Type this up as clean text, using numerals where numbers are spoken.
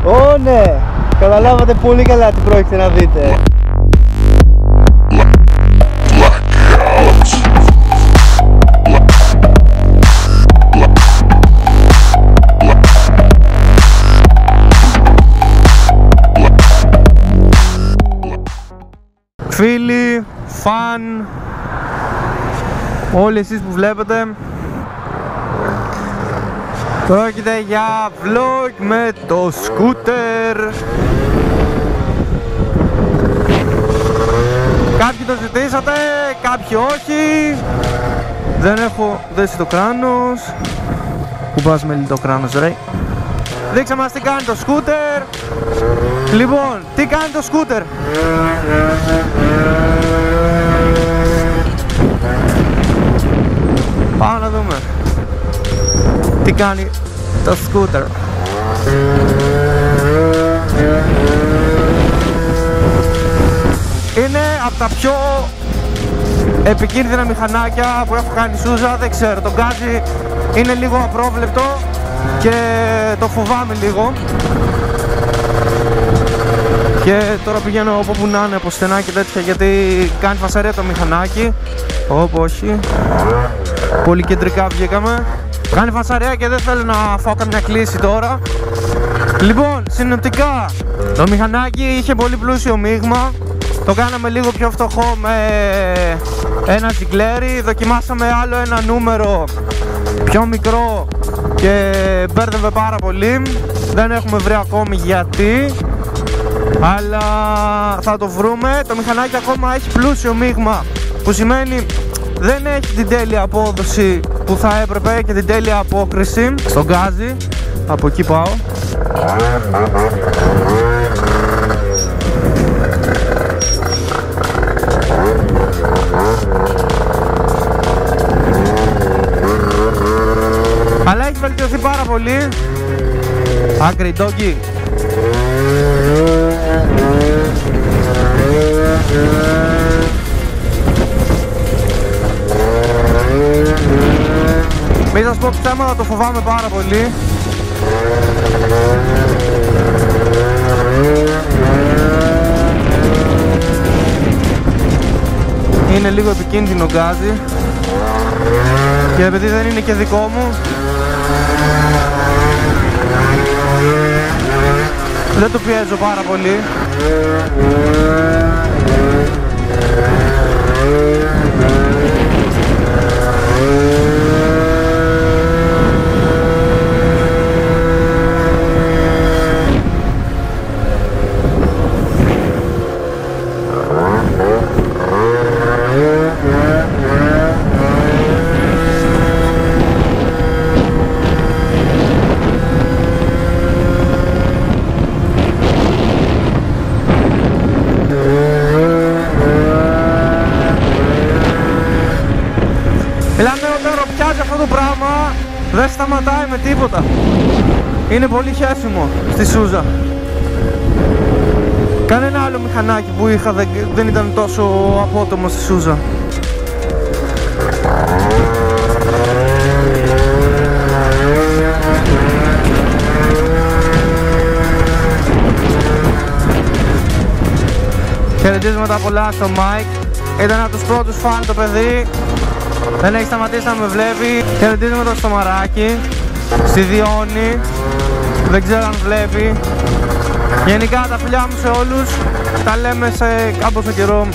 Ω ναι, καταλάβατε πολύ καλά τι πρόκειται να δείτε. Φίλοι, φαν, όλοι εσείς που βλέπετε, πρόκειται για vlog με το σκούτερ. Κάποιοι το ζητήσατε, κάποιοι όχι. Δεν έχω δέσει το κράνος. Πού πας με το κράνος ρε? Δείξε μας τι κάνει το σκούτερ. Λοιπόν, τι κάνει το σκούτερ? Πάμε να δούμε τι κάνει το σκούτερ. Είναι από τα πιο επικίνδυνα μηχανάκια που έχω κάνει Σούζα, δεν ξέρω, το γκάζι είναι λίγο απρόβλεπτο και το φοβάμαι λίγο. Και τώρα πηγαίνω από όπου να είναι, από στενά και τέτοια, γιατί κάνει φασαρία το μηχανάκι. Όπου όχι, πολύ κεντρικά βγήκαμε. Κάνει φασαρία και δεν θέλω να φάω καμιά κλίση τώρα. Λοιπόν, συνοπτικά, το μηχανάκι είχε πολύ πλούσιο μείγμα. Το κάναμε λίγο πιο φτωχό με ένα ζιγκλέρι. Δοκιμάσαμε άλλο ένα νούμερο πιο μικρό και μπέρδευε πάρα πολύ. Δεν έχουμε βρει ακόμη γιατί, αλλά θα το βρούμε. Το μηχανάκι ακόμα έχει πλούσιο μείγμα, που σημαίνει δεν έχει την τέλεια απόδοση που θα έπρεπε και την τέλεια απόκριση στον γκάζι. Από εκεί πάω. Αλλά έχει βελτιωθεί πάρα πολύ. Άκρη ντόγκι. Μην σας πω ψέματα, το φοβάμαι πάρα πολύ. Είναι λίγο επικίνδυνο γκάζι και επειδή δεν είναι και δικό μου, δεν το πιέζω πάρα πολύ. Δηλαδή όταν ροπιάζει αυτό το πράγμα δεν σταματάει με τίποτα. Είναι πολύ χέσιμο στη Σούζα. Κανένα άλλο μηχανάκι που είχα δεν ήταν τόσο απότομο στη Σούζα. Χαιρετίσματα πολλά στο Mike. Ήταν από τους πρώτους φαν το παιδί. Δεν έχει σταματήσει να με βλέπει. Χαιρετίσματα στο Μαράκι, στη Διόνη, δεν ξέρω αν βλέπει. Γενικά τα φιλιά μου σε όλους. Τα λέμε σε κάμποσο καιρό.